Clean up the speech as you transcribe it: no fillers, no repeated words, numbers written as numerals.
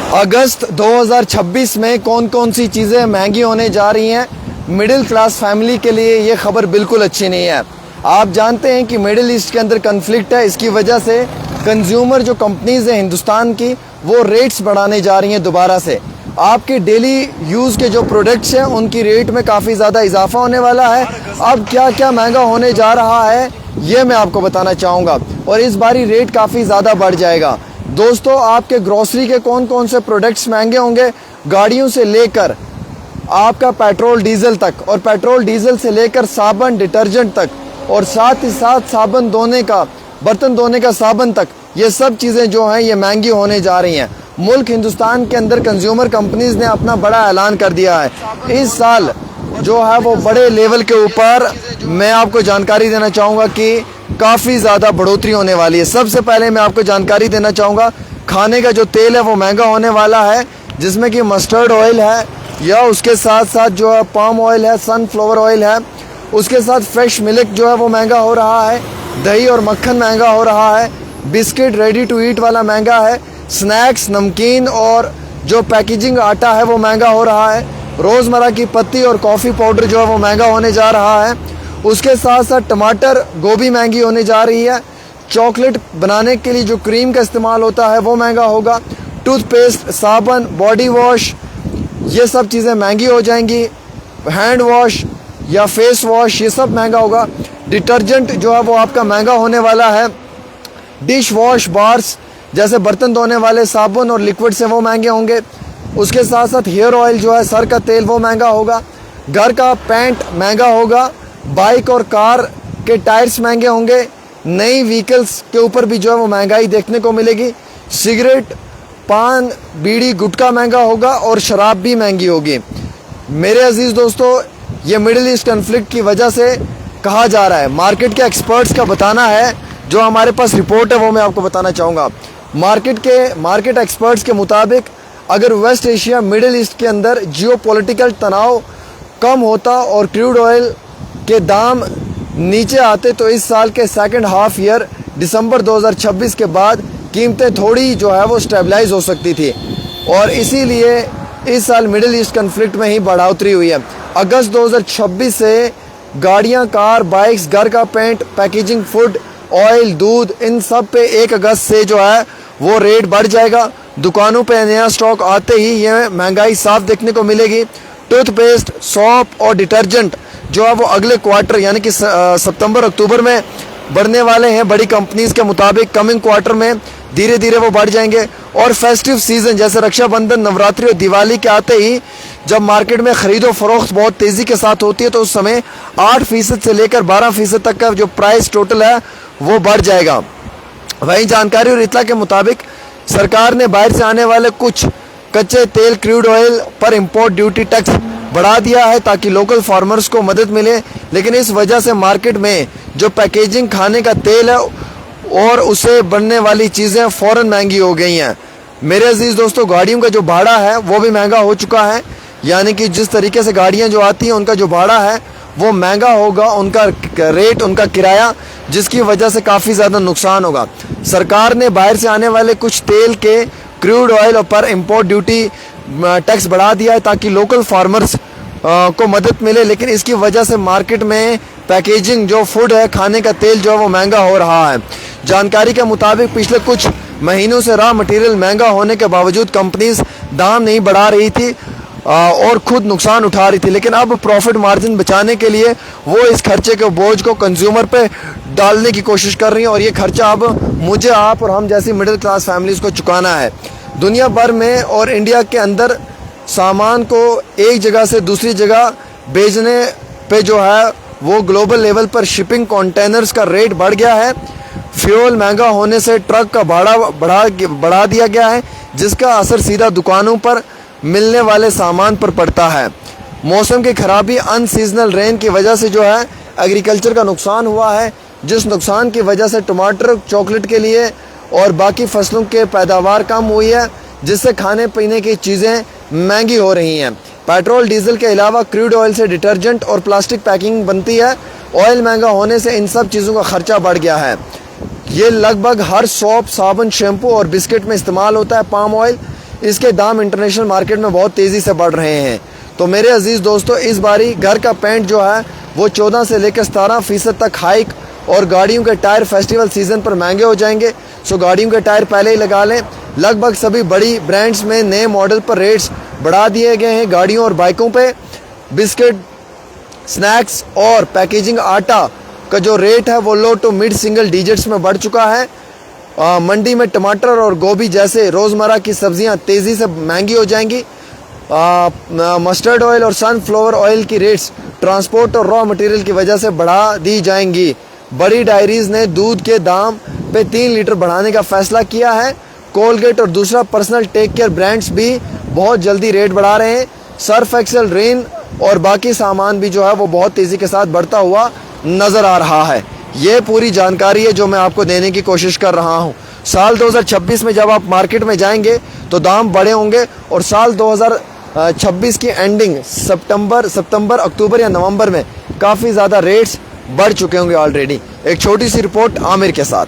अगस्त 2026 में कौन कौन सी चीज़ें महंगी होने जा रही हैं। मिडिल क्लास फैमिली के लिए ये खबर बिल्कुल अच्छी नहीं है। आप जानते हैं कि मिडिल ईस्ट के अंदर कन्फ्लिक्ट है, इसकी वजह से कंज्यूमर जो कंपनीज़ हैं हिंदुस्तान की, वो रेट्स बढ़ाने जा रही हैं दोबारा से। आपके डेली यूज़ के जो प्रोडक्ट्स हैं उनकी रेट में काफ़ी ज़्यादा इजाफा होने वाला है। अब क्या क्या महंगा होने जा रहा है ये मैं आपको बताना चाहूँगा, और इस बारी रेट काफ़ी ज़्यादा बढ़ जाएगा। दोस्तों, आपके ग्रोसरी के कौन कौन से प्रोडक्ट्स महंगे होंगे, गाड़ियों से लेकर आपका पेट्रोल डीजल तक, और पेट्रोल डीजल से लेकर साबुन डिटर्जेंट तक, और साथ ही साथ साबुन धोने का, बर्तन धोने का साबुन तक, ये सब चीज़ें जो हैं ये महंगी होने जा रही हैं। मुल्क हिंदुस्तान के अंदर कंज्यूमर कंपनीज़ ने अपना बड़ा ऐलान कर दिया है। इस साल जो है वो बड़े लेवल के ऊपर मैं आपको जानकारी देना चाहूँगा कि काफ़ी ज़्यादा बढ़ोतरी होने वाली है। सबसे पहले मैं आपको जानकारी देना चाहूँगा, खाने का जो तेल है वो महंगा होने वाला है, जिसमें कि मस्टर्ड ऑयल है, या उसके साथ साथ जो है पाम ऑयल है, सनफ्लावर ऑयल है, उसके साथ फ्रेश मिल्क जो है वो महंगा हो रहा है, दही और मक्खन महंगा हो रहा है, बिस्किट रेडी टू ईट वाला महंगा है, स्नैक्स, नमकीन और जो पैकेजिंग आटा है वो महंगा हो रहा है, रोज़मर्रा की पत्ती और कॉफ़ी पाउडर जो है वो महंगा होने जा रहा है। उसके साथ साथ टमाटर, गोभी महंगी होने जा रही है, चॉकलेट बनाने के लिए जो क्रीम का इस्तेमाल होता है वो महंगा होगा, टूथपेस्ट, साबुन, बॉडी वॉश, ये सब चीज़ें महंगी हो जाएंगी, हैंड वॉश या फेस वॉश ये सब महंगा होगा। डिटर्जेंट जो है वो आपका महंगा होने वाला है, डिश वॉश बार्स जैसे बर्तन धोने वाले साबुन और लिक्विड से वो महंगे होंगे। उसके साथ साथ हेयर ऑयल जो है, सर का तेल, वो महंगा होगा, घर का पेंट महंगा होगा, बाइक और कार के टायर्स महंगे होंगे, नई व्हीकल्स के ऊपर भी जो है वो महंगाई देखने को मिलेगी, सिगरेट, पान, बीड़ी, गुटखा महंगा होगा और शराब भी महंगी होगी। मेरे अजीज़ दोस्तों, ये मिडिल ईस्ट कन्फ्लिक्ट की वजह से कहा जा रहा है। मार्केट के एक्सपर्ट्स का बताना है, जो हमारे पास रिपोर्ट है वो मैं आपको बताना चाहूँगा। मार्केट एक्सपर्ट्स के मुताबिक अगर वेस्ट एशिया, मिडिल ईस्ट के अंदर जियोपॉलिटिकल तनाव कम होता और क्रूड ऑयल के दाम नीचे आते तो इस साल के सेकंड हाफ ईयर दिसंबर 2026 के बाद कीमतें थोड़ी जो है वो स्टेबलाइज हो सकती थी, और इसीलिए इस साल मिडिल ईस्ट कन्फ्लिक्ट में ही बढ़ोतरी हुई है। अगस्त 2026 से गाड़ियां, कार, बाइक्स, घर का पेंट, पैकेजिंग, फूड, ऑयल, दूध, इन सब पे 1 अगस्त से जो है वो रेट बढ़ जाएगा। दुकानों पे नया स्टॉक आते ही ये महंगाई साफ देखने को मिलेगी। टूथपेस्ट, सॉप और डिटर्जेंट जो है वो अगले क्वार्टर यानी कि सितंबर अक्टूबर में बढ़ने वाले हैं। बड़ी कंपनीज के मुताबिक कमिंग क्वार्टर में धीरे धीरे वो बढ़ जाएंगे। और फेस्टिव सीजन जैसे रक्षाबंधन, नवरात्रि और दिवाली के आते ही जब मार्केट में खरीदो फरोख्त बहुत तेज़ी के साथ होती है तो उस समय 8% से लेकर 12% तक का जो प्राइस टोटल है वो बढ़ जाएगा। वहीं जानकारी और इतला के मुताबिक सरकार ने बाहर से आने वाले कुछ कच्चे तेल, क्रूड ऑयल पर इंपोर्ट ड्यूटी टैक्स बढ़ा दिया है ताकि लोकल फार्मर्स को मदद मिले, लेकिन इस वजह से मार्केट में जो पैकेजिंग खाने का तेल है और उसे बनने वाली चीज़ें फ़ौरन महंगी हो गई हैं। मेरे अजीज़ दोस्तों, गाड़ियों का जो भाड़ा है वो भी महंगा हो चुका है, यानी कि जिस तरीके से गाड़ियां जो आती हैं उनका जो भाड़ा है वो महंगा होगा, उनका रेट, उनका किराया, जिसकी वजह से काफ़ी ज़्यादा नुकसान होगा। सरकार ने बाहर से आने वाले कुछ तेल के, क्रूड ऑयल पर इंपोर्ट ड्यूटी टैक्स बढ़ा दिया है ताकि लोकल फार्मर्स को मदद मिले, लेकिन इसकी वजह से मार्केट में पैकेजिंग जो फूड है, खाने का तेल जो है वो महंगा हो रहा है। जानकारी के मुताबिक पिछले कुछ महीनों से रॉ मटेरियल महंगा होने के बावजूद कंपनीज दाम नहीं बढ़ा रही थी और खुद नुकसान उठा रही थी, लेकिन अब प्रॉफिट मार्जिन बचाने के लिए वो इस खर्चे के बोझ को कंज्यूमर पे डालने की कोशिश कर रही हैं, और ये खर्चा अब मुझे, आप और हम जैसी मिडिल क्लास फैमिलीज़ को चुकाना है। दुनिया भर में और इंडिया के अंदर सामान को एक जगह से दूसरी जगह भेजने पे जो है वो ग्लोबल लेवल पर शिपिंग कंटेनर्स का रेट बढ़ गया है। फ्यूल महंगा होने से ट्रक का भाड़ा बढ़ा दिया गया है, जिसका असर सीधा दुकानों पर मिलने वाले सामान पर पड़ता है। मौसम की खराबी, अनसीजनल रेन की वजह से जो है एग्रीकल्चर का नुकसान हुआ है, जिस नुकसान की वजह से टमाटर, चॉकलेट के लिए और बाकी फसलों के पैदावार कम हुई है, जिससे खाने पीने की चीज़ें महंगी हो रही हैं। पेट्रोल डीजल के अलावा क्रूड ऑयल से डिटर्जेंट और प्लास्टिक पैकिंग बनती है। ऑयल महंगा होने से इन सब चीज़ों का खर्चा बढ़ गया है। ये लगभग हर सॉप, साबुन, शैम्पू और बिस्किट में इस्तेमाल होता है पाम ऑयल। इसके दाम इंटरनेशनल मार्केट में बहुत तेज़ी से बढ़ रहे हैं। तो मेरे अजीज़ दोस्तों, इस बारी घर का पेंट जो है वो 14 से लेकर 17% तक हाइक, और गाड़ियों के टायर फेस्टिवल सीज़न पर महंगे हो जाएंगे। सो गाड़ियों के टायर पहले ही लगा लें। लगभग सभी बड़ी ब्रांड्स में नए मॉडल पर रेट्स बढ़ा दिए गए हैं। गाड़ियों और बाइकों पे बिस्किट, स्नैक्स और पैकेजिंग आटा का जो रेट है वो लो टू मिड सिंगल डिजिट्स में बढ़ चुका है। मंडी में टमाटर और गोभी जैसे रोज़मर्रा की सब्जियां तेज़ी से महंगी हो जाएंगी। मस्टर्ड ऑयल और सनफ्लावर ऑयल की रेट्स ट्रांसपोर्ट और रॉ मटेरियल की वजह से बढ़ा दी जाएंगी। बड़ी डायरीज ने दूध के दाम पे 3 लीटर बढ़ाने का फैसला किया है। कोलगेट और दूसरा पर्सनल टेक केयर ब्रांड्स भी बहुत जल्दी रेट बढ़ा रहे हैं। सर्फ एक्सेल, रेन और बाकी सामान भी जो है वो बहुत तेज़ी के साथ बढ़ता हुआ नज़र आ रहा है। ये पूरी जानकारी है जो मैं आपको देने की कोशिश कर रहा हूँ। साल 2026 में जब आप मार्केट में जाएंगे तो दाम बढ़े होंगे, और साल 2026 की एंडिंग सितंबर, अक्टूबर या नवंबर में काफ़ी ज़्यादा रेट्स बढ़ चुके होंगे ऑलरेडी। एक छोटी सी रिपोर्ट आमिर के साथ।